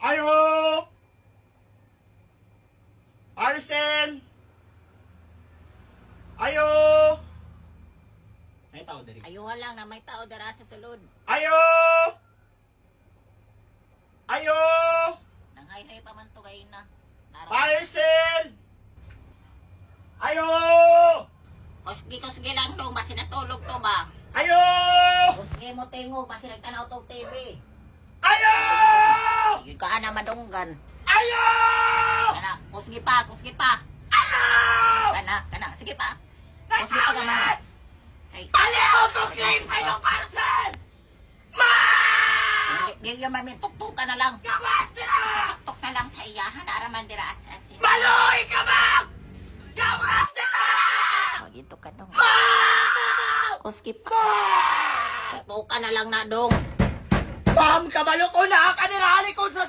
Ayo! Arcel! Ayo! May tao dari. Ayuhan lang na may tao dara sa sulod. Ayo! Ayo! Nanghay-hay pa man to gay na. Arcel! Ayo! Kusgi lang dong, basi natulog to ba? Ayo! Kusgi mo tingog, basi nagtanaw to TV. Ayo! Yun ka na madunggan. Ayo! Kana, kusgi pa. Ayo! Kana, sige pa. Kusgi pa ka man. Ay, Aliw! Tuklaim sa iyong parcel! Ma! di yung mamin, tuktok ka na lang. Gawas nila! Tuktok na lang sa iyahan, araman dira asasin. Maloy ka ba? Gawas nila! Wag ito ka dong. Ma! Kusgi pa. Tuktok ka na lang na dong. Ma'am, kabalo ko na! Kanirali ko sa